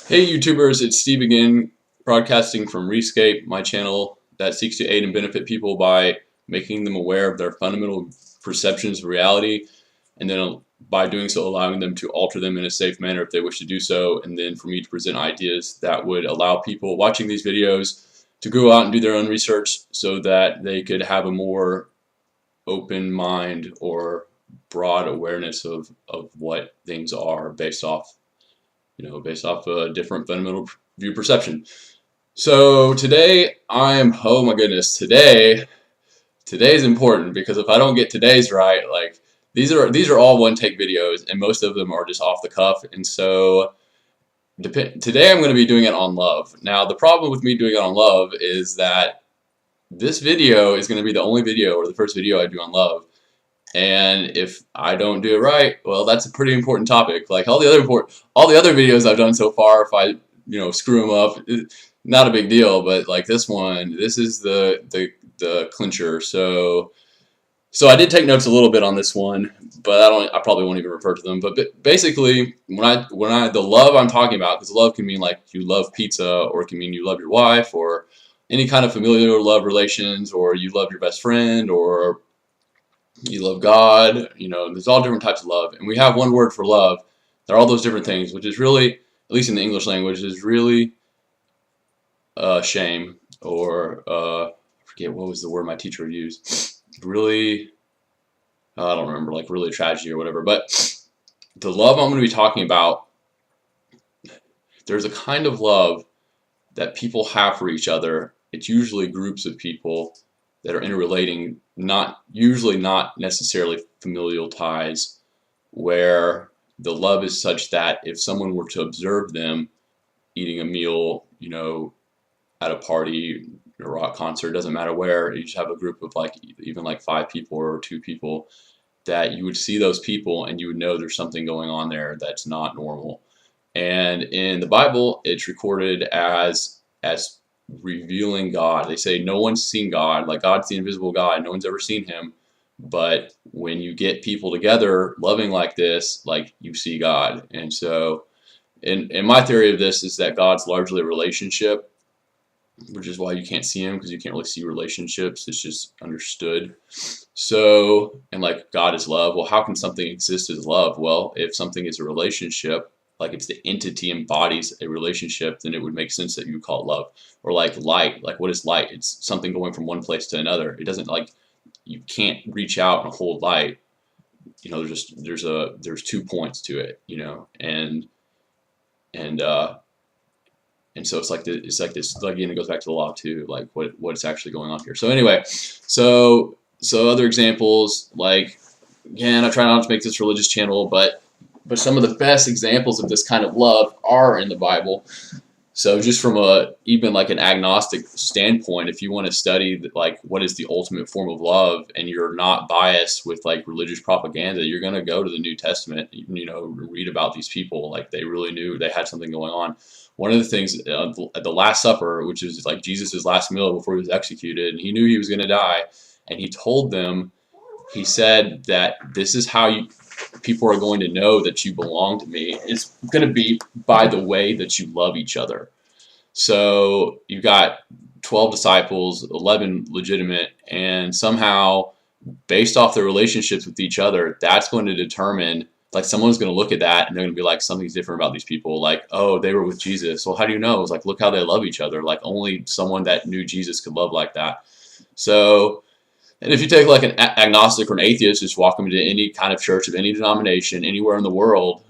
Hey YouTubers, it's Steve again, broadcasting from Rescape, my channel that seeks to aid and benefit people by making them aware of their fundamental perceptions of reality, and then by doing so allowing them to alter them in a safe manner if they wish to do so, and then for me to present ideas that would allow people watching these videos to go out and do their own research so that they could have a more open mind or broad awareness of what things are based off a different fundamental view perception. So today oh my goodness, today's important because if I don't get today's right, like these are all one take videos and most of them are just off the cuff, and so today I'm going to be doing it on love. Now the problem with me doing it on love is that this video is going to be the only video or the first video I do on love. And if I don't do it right, well, that's a pretty important topic. Like all the other videos I've done so far, if I screw them up, not a big deal. But like this one, this is the clincher. So I did take notes a little bit on this one, but I probably won't even refer to them. But basically, the love I'm talking about, because love can mean like you love pizza, or it can mean you love your wife, or any kind of familial love relations, or you love your best friend, or you love God, there's all different types of love. And we have one word for love. There are all those different things, which is really, at least in the English language, is really shame, or I forget what was the word my teacher used. Really, I don't remember, like really tragedy or whatever. But the love I'm going to be talking about, there's a kind of love that people have for each other. It's usually groups of people that are interrelating, usually not necessarily familial ties, where the love is such that if someone were to observe them eating a meal, at a party, a rock concert, doesn't matter where, you just have a group of even 5 people or 2 people, that you would see those people and you would know there's something going on there that's not normal. And in the Bible, it's recorded as revealing God. They say no one's seen God, like God's the invisible God, no one's ever seen him. But when you get people together loving like this, like you see God. And so in my theory of this is that God's largely a relationship, which is why you can't see him, because you can't really see relationships. It's just understood. So, and like God is love. Well, how can something exist as love? Well, if something is a relationship, like if the entity embodies a relationship, then it would make sense that you would call it love. Or like light, like what is light? It's something going from one place to another. It doesn't, like, you can't reach out and hold light. There's 2 points to it, and so it's like this again, it goes back to the law too, like what's actually going on here. So anyway, so other examples, like, again, I try not to make this religious channel, but some of the best examples of this kind of love are in the Bible. So just from even like an agnostic standpoint, if you want to study like what is the ultimate form of love, and you're not biased with like religious propaganda, you're going to go to the New Testament, read about these people, like they really knew they had something going on. One of the things at the Last Supper, which is like Jesus' last meal before he was executed, and he knew he was going to die, and he told them, he said that this is how people are going to know that you belong to me. It's going to be by the way that you love each other. So you've got 12 disciples, 11 legitimate, and somehow based off their relationships with each other, that's going to determine, like, someone's going to look at that and they're going to be like, something's different about these people. Like, oh, they were with Jesus. Well, how do you know? It's like, look how they love each other. Like, only someone that knew Jesus could love like that. So, and if you take like an agnostic or an atheist, just walk them to any kind of church of any denomination anywhere in the world,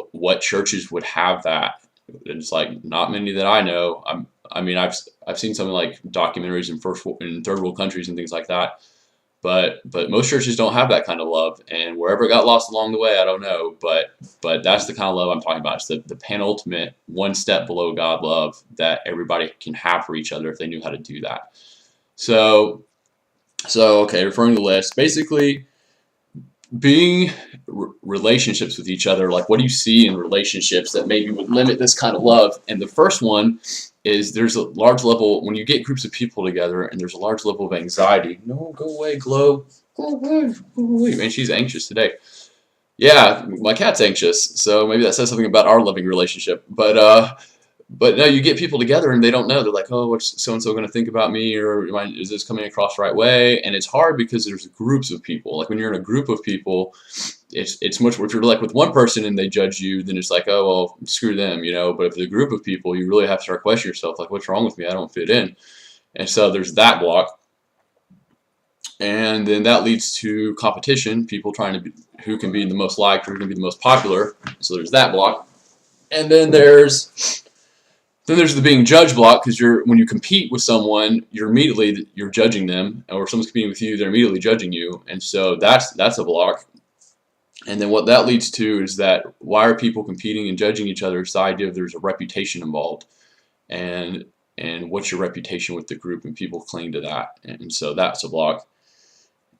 what churches would have that? It's like not many that I know. I've seen something like documentaries in third world countries and things like that, but most churches don't have that kind of love, and wherever it got lost along the way, I don't know. But that's the kind of love I'm talking about. It's the penultimate, one step below God love that everybody can have for each other if they knew how to do that. So okay, referring to the list, basically being relationships with each other, like what do you see in relationships that maybe would limit this kind of love? And the first one is there's a large level, when you get groups of people together and there's a large level of anxiety. No, go away, Glow. Go away, man, she's anxious today. Yeah, my cat's anxious, so maybe that says something about our loving relationship. But no, you get people together and they don't know. They're like, oh, what's so and so going to think about me, or is this coming across the right way? And it's hard because there's groups of people. Like when you're in a group of people, it's much more. If you're like with one person and they judge you, then it's like, oh well, screw them, you know. But if it's a group of people, you really have to start questioning yourself, like, what's wrong with me? I don't fit in. And so there's that block. And then that leads to competition, people trying to be who can be the most liked or who can be the most popular. So there's that block. And then there's the being judged block, because when you compete with someone, you're judging them, or someone's competing with you, they're immediately judging you, and so that's a block. And then what that leads to is that why are people competing and judging each other? It's the idea of there's a reputation involved, and what's your reputation with the group, and people cling to that, and so that's a block.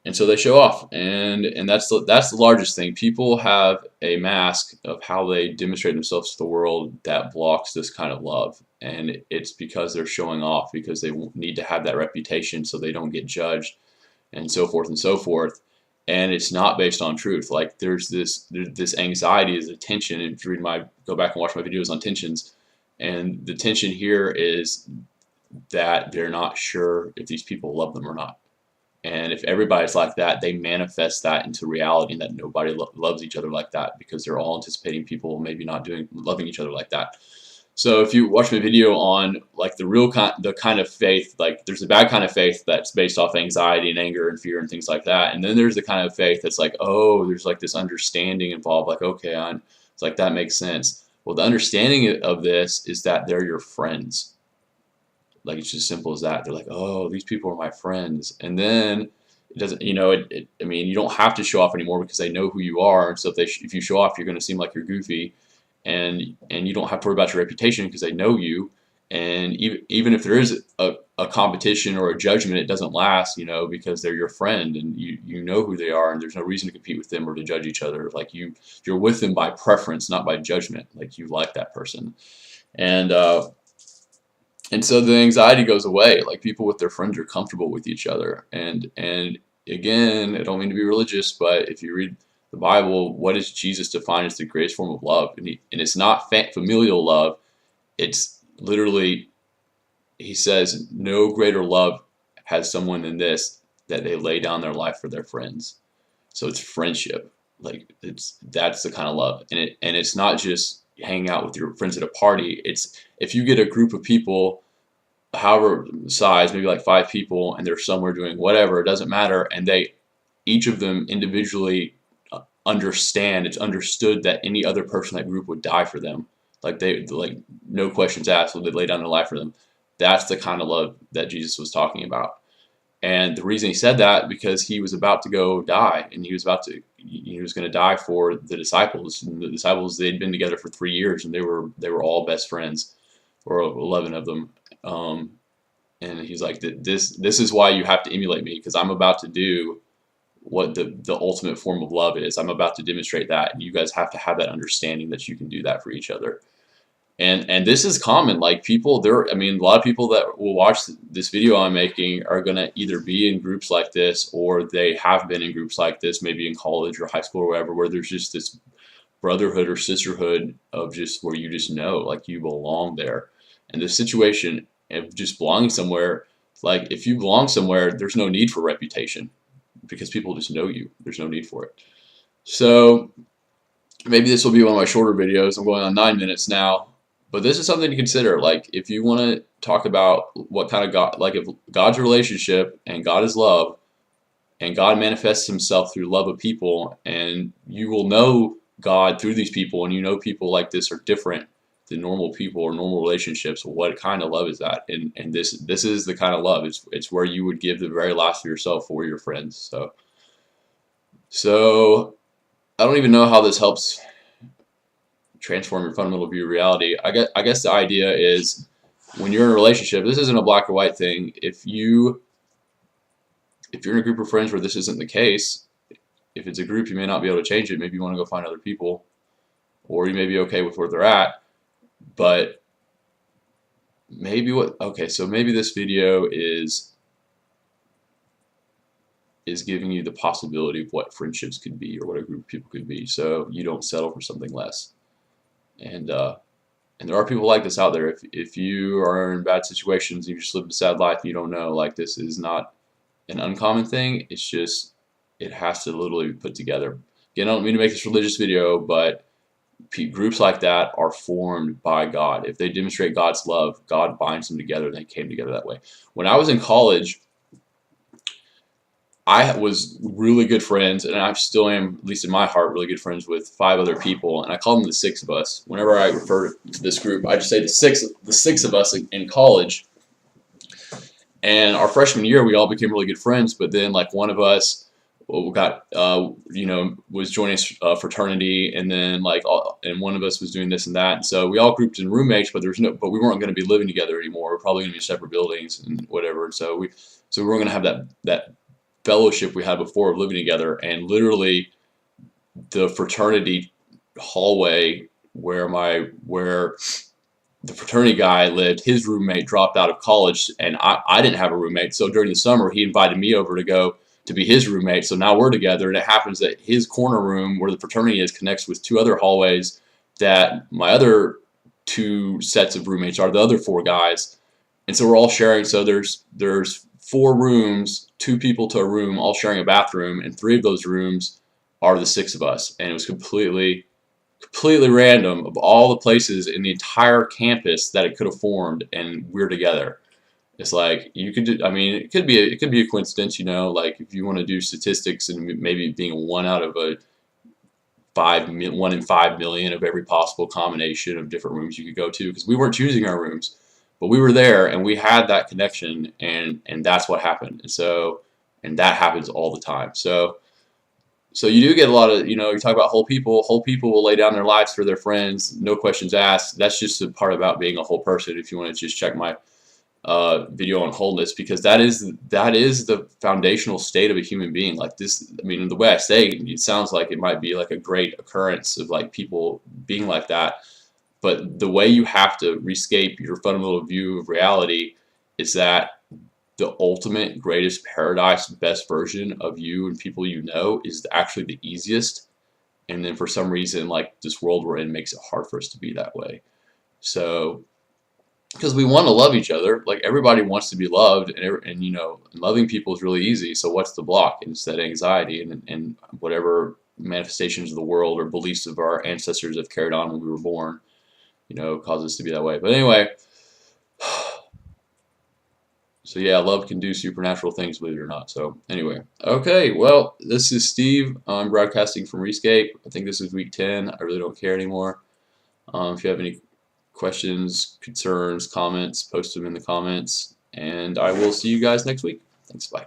And so they show off, and that's the largest thing. People have a mask of how they demonstrate themselves to the world that blocks this kind of love, and it's because they're showing off, because they need to have that reputation so they don't get judged, and so forth and so forth. And it's not based on truth. Like there's this anxiety, there's a tension. And if you go back and watch my videos on tensions, and the tension here is that they're not sure if these people love them or not. And if everybody's like that, they manifest that into reality, and that nobody loves each other like that, because they're all anticipating people maybe not loving each other like that. So if you watch my video on like the kind of faith, like there's a bad kind of faith that's based off anxiety and anger and fear and things like that, and then there's the kind of faith that's like, oh, there's like this understanding involved, like, okay, it's like that makes sense. Well, the understanding of this is that they're your friends. Like it's just simple as that. They're like, oh, these people are my friends, and then it doesn't, I mean, you don't have to show off anymore because they know who you are. And so if you show off, you're going to seem like you're goofy, and you don't have to worry about your reputation because they know you. And even if there is a competition or a judgment, it doesn't last, because they're your friend, and you know who they are, and there's no reason to compete with them or to judge each other. Like you're with them by preference, not by judgment. Like you like that person, and and so the anxiety goes away. Like people with their friends are comfortable with each other. And again, I don't mean to be religious, but if you read the Bible, what does Jesus define as the greatest form of love? And it's not familial love. It's literally, he says, no greater love has someone than this, that they lay down their life for their friends. So it's friendship. Like that's the kind of love. And it's not just hanging out with your friends at a party. It's if you get a group of people, however size, maybe like 5 people, and they're somewhere doing whatever, it doesn't matter, and each of them individually understand, it's understood that any other person in that group would die for them. Like like no questions asked, would they lay down their life for them. That's the kind of love that Jesus was talking about. And the reason he said that, because he was about to go die, and he was going to die for the disciples. And the disciples, they'd been together for 3 years, and they were all best friends, or 11 of them. And he's like, this is why you have to emulate me, because I'm about to do what the ultimate form of love is. I'm about to demonstrate that, and you guys have to have that understanding that you can do that for each other. And this is common. Like I mean, a lot of people that will watch this video I'm making are gonna either be in groups like this, or they have been in groups like this, maybe in college or high school or whatever, where there's just this brotherhood or sisterhood of just where you just know, like, you belong there. And the situation of just belonging somewhere, like if you belong somewhere, there's no need for reputation, because people just know you. There's no need for it. So maybe this will be one of my shorter videos. I'm going on 9 minutes now. But this is something to consider. Like, if you want to talk about what kind of God, like if God's relationship and God is love, and God manifests himself through love of people, and you will know God through these people, and you know people like this are different than normal people or normal relationships. What kind of love is that? And this is the kind of love. It's where you would give the very last of yourself for your friends. So I don't even know how this helps transform your fundamental view of reality. I guess the idea is, when you're in a relationship, this isn't a black or white thing. If you're in a group of friends where this isn't the case, if it's a group, you may not be able to change it. Maybe you want to go find other people, or you may be okay with where they're at. But maybe so maybe this video is is giving you the possibility of what friendships could be or what a group of people could be, so you don't settle for something less. And there are people like this out there. If you are in bad situations, you just lived a sad life, you don't know, like, this is not an uncommon thing. It's just, it has to literally be put together. Again, I don't mean to make this religious video, but groups like that are formed by God. If they demonstrate God's love, God binds them together, and they came together that way. When I was in college, I was really good friends, and I still am, at least in my heart, really good friends with 5 other people, and I call them the 6 of us. Whenever I refer to this group, I just say the six of us in college. And our freshman year, we all became really good friends, but then, like, one of us got, was joining a fraternity, and then, like, and one of us was doing this and that, and so we all grouped in roommates, but but we weren't going to be living together anymore. We're probably going to be in separate buildings and whatever, and so we weren't going to have that fellowship we had before of living together. And literally, the fraternity hallway where the fraternity guy lived, his roommate dropped out of college, and I didn't have a roommate, so during the summer he invited me over to go to be his roommate. So now we're together, and it happens that his corner room where the fraternity is connects with 2 other hallways that my other 2 sets of roommates are, the other 4 guys, and so we're all sharing. So there's 4 rooms, 2 people to a room, all sharing a bathroom, and 3 of those rooms are the 6 of us. And it was completely random, of all the places in the entire campus that it could have formed, and we're together. It's like, you could do, I mean, it could be a coincidence, like, if you want to do statistics, and maybe being 1 out of a 1 in 5 million of every possible combination of different rooms you could go to, because we weren't choosing our rooms. But we were there, and we had that connection, and that's what happened. And that happens all the time. So you do get a lot of, you talk about whole people. Whole people will lay down their lives for their friends, no questions asked. That's just the part about being a whole person. If you want to just check my video on wholeness, because that is the foundational state of a human being. Like this, I mean, the way I say it, it sounds like it might be like a great occurrence of, like, people being like that. But the way you have to rescape your fundamental view of reality is that the ultimate, greatest paradise, best version of you and people you know is actually the easiest. And then for some reason, like, this world we're in makes it hard for us to be that way. So, because we want to love each other, like, everybody wants to be loved, and loving people is really easy. So what's the block? And it's that anxiety and whatever manifestations of the world or beliefs of our ancestors have carried on when we were born, cause us to be that way. But anyway, so yeah, love can do supernatural things, believe it or not. So anyway, okay, well, this is Steve. I'm broadcasting from Rescape. I think this is week 10. I really don't care anymore. If you have any questions, concerns, comments, post them in the comments, and I will see you guys next week. Thanks, bye.